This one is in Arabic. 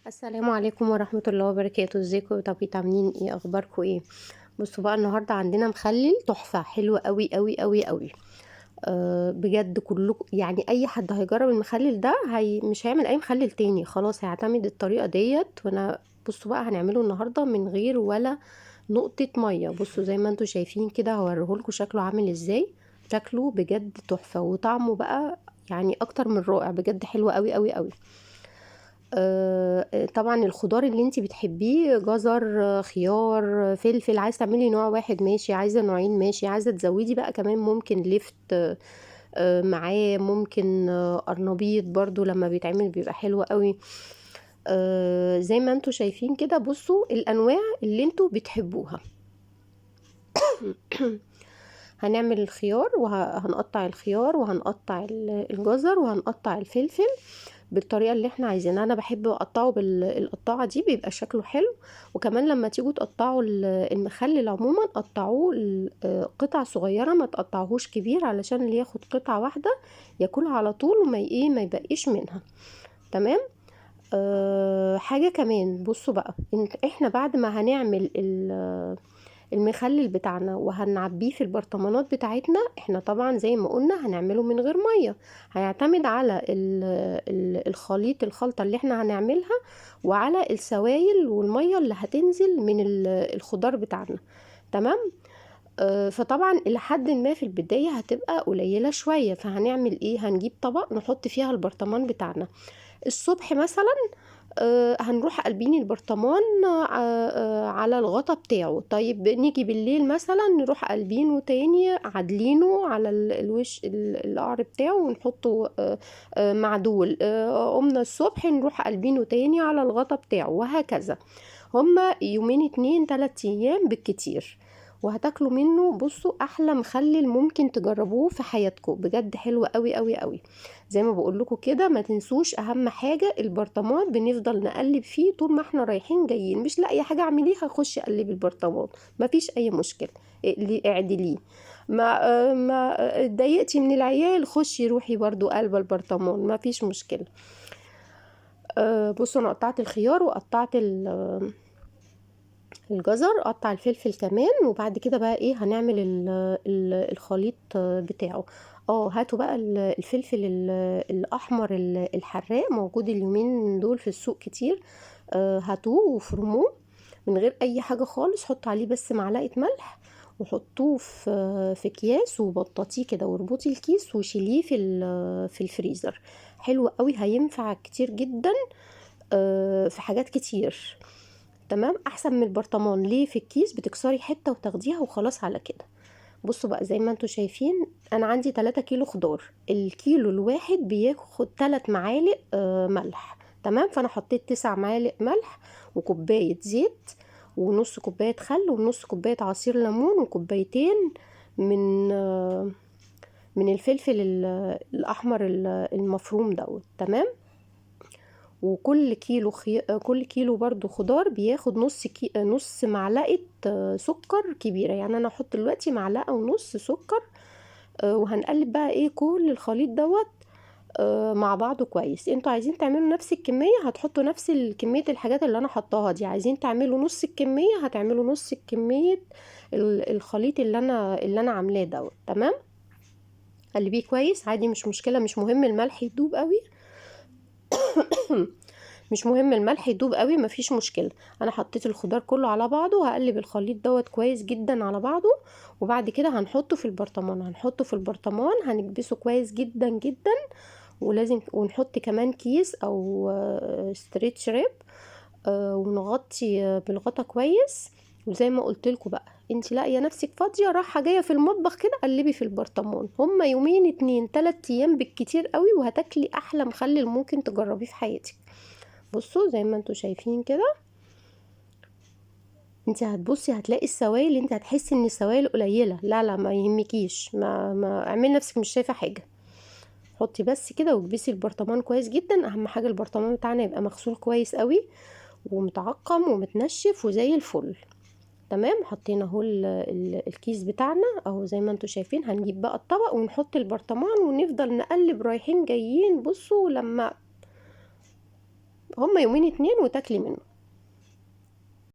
السلام عليكم ورحمة الله وبركاته. ازيكم؟ طب عاملين ايه؟ اخباركم ايه؟ بصوا بقى، النهارده عندنا مخلل تحفة حلوة قوي قوي قوي قوي. بجد كلكم، يعني اي حد هيجرب المخلل ده مش هيعمل اي مخلل تاني، خلاص هيعتمد الطريقة ديت. وانا بصوا بقى هنعمله النهارده من غير ولا نقطة مية. بصوا زي ما انتوا شايفين كده، هوريهولكوا شكله عامل ازاي. شكله بجد تحفة، وطعمه بقى يعني اكتر من رائع، بجد حلو قوي قوي قوي. طبعا الخضار اللي انتي بتحبيه، جزر، خيار، فلفل. عايزه تعملي نوع واحد ماشي، عايزه نوعين ماشي، عايزه تزودي بقى كمان ممكن لفت معاه، ممكن قرنبيط برضو لما بيتعمل بيبقى حلو قوي. زي ما انتوا شايفين كده، بصوا الانواع اللي انتوا بتحبوها. هنعمل الخيار وهنقطع الخيار، وهنقطع الجزر، وهنقطع الفلفل بالطريقه اللي احنا عايزينها. انا بحب اقطعه بالقطاعه دي، بيبقى شكله حلو. وكمان لما تيجوا تقطعوا المخلل عموما، قطعوه قطع صغيره، ما تقطعوهوش كبير، علشان اللي ياخد قطعه واحده ياكلها على طول، وما ايه ما يبقيش منها. تمام. حاجه كمان، بصوا بقى، احنا بعد ما هنعمل المخلل بتاعنا وهنعبيه في البرطمانات بتاعتنا، احنا طبعا زي ما قلنا هنعمله من غير ميه. هيعتمد على الخلطة اللي احنا هنعملها، وعلى السوائل والميه اللي هتنزل من الخضار بتاعنا. تمام. فطبعا الى حد ما في البداية هتبقى قليلة شوية، فهنعمل ايه؟ هنجيب طبق نحط فيها البرطمان بتاعنا. الصبح مثلا هنروح قلبين البرطمان على الغطا بتاعه. طيب نيجي بالليل مثلا نروح قلبينه تاني، عادلينه على الوش القعر بتاعه، ونحطه معدول. قمنا الصبح نروح قلبينه تاني على الغطا بتاعه، وهكذا. هما يومين، 2 3 ايام بالكتير، وهتاكلوا منه. بصوا، احلى مخلل ممكن تجربوه في حياتكم، بجد حلو قوي قوي قوي. زي ما بقول لكم كده، ما تنسوش اهم حاجه البرطمان، بنفضل نقلب فيه طول ما احنا رايحين جايين. مش لاقي حاجه اعمليها، خشي قلبي البرطمان، ما فيش اي مشكله. اعدليه. ما اتضايقتي من العيال، خشي روحي برضو قلب البرطمان، ما فيش مشكله. بصوا، انا قطعت الخيار وقطعت الجزر، قطع الفلفل كمان. وبعد كده بقى ايه؟ هنعمل الخليط بتاعه. هاتوا بقى الفلفل الاحمر الحراق، موجود اليومين دول في السوق كتير. هاتوه وفرموه من غير اي حاجة خالص، حطوا عليه بس معلقة ملح، وحطوه في اكياس، وبططيه كده، واربطي الكيس وشيليه في الفريزر. حلو قوي، هينفع كتير جدا في حاجات كتير. تمام. احسن من البرطمان. ليه؟ في الكيس بتكسري حتة وتاخديها وخلاص على كده. بصوا بقى، زي ما انتوا شايفين، انا عندي 3 كيلو خضار. الكيلو الواحد بياخد 3 معالق ملح. تمام. فانا حطيت 9 معالق ملح، وكوباية زيت، ونص كوباية خل، ونص كوباية عصير ليمون، وكوبايتين من من الفلفل الاحمر المفروم دوت. تمام. وكل كيلو كل كيلو برضو خضار بياخد نص معلقة سكر كبيرة. يعني انا احط دلوقتي معلقة ونص سكر. وهنقلب بقى ايه كل الخليط دوت مع بعضه كويس. انتوا عايزين تعملوا نفس الكمية، هتحطوا نفس كمية الحاجات اللي انا حطاها دي. عايزين تعملوا نص الكمية، هتعملوا نص الكمية الخليط اللي انا عاملاه دوت. تمام. قلبيه كويس عادي، مش مشكلة، مش مهم الملح يدوب قوي. مش مهم الملح يدوب قوي، مفيش مشكلة. انا حطيت الخضار كله على بعضه، وهقلب الخليط دوت كويس جدا على بعضه. وبعد كده هنحطه في البرطمان، هنكبسه كويس جدا جدا. ولازم ونحط كمان كيس او ستريتش ريب، ونغطي بالغطا كويس. وزي ما قلت لكم بقى، انت لاقيه نفسك فاضيه رايحه جايه في المطبخ كده، قلبي في البرطمان. هما يومين، 2 3 ايام بالكتير قوي، وهتاكلي احلى مخلل ممكن تجربيه في حياتك. بصوا زي ما انتوا شايفين كده، انت هتبصي هتلاقي السوائل، انت هتحسي ان السوائل قليله. لا لا، ما يهمكيش، ما اعملي نفسك مش شايفه حاجه. حطي بس كده واكبسي البرطمان كويس جدا. اهم حاجه البرطمان بتاعنا يبقى مغسول كويس قوي، ومتعقم ومتنشف وزي الفل. تمام. حطينا اهو الكيس بتاعنا اهو زي ما انتوا شايفين. هنجيب بقى الطبق ونحط البرطمان، ونفضل نقلب رايحين جايين. بصوا لما هُم يومين 2 وتاكلي منه.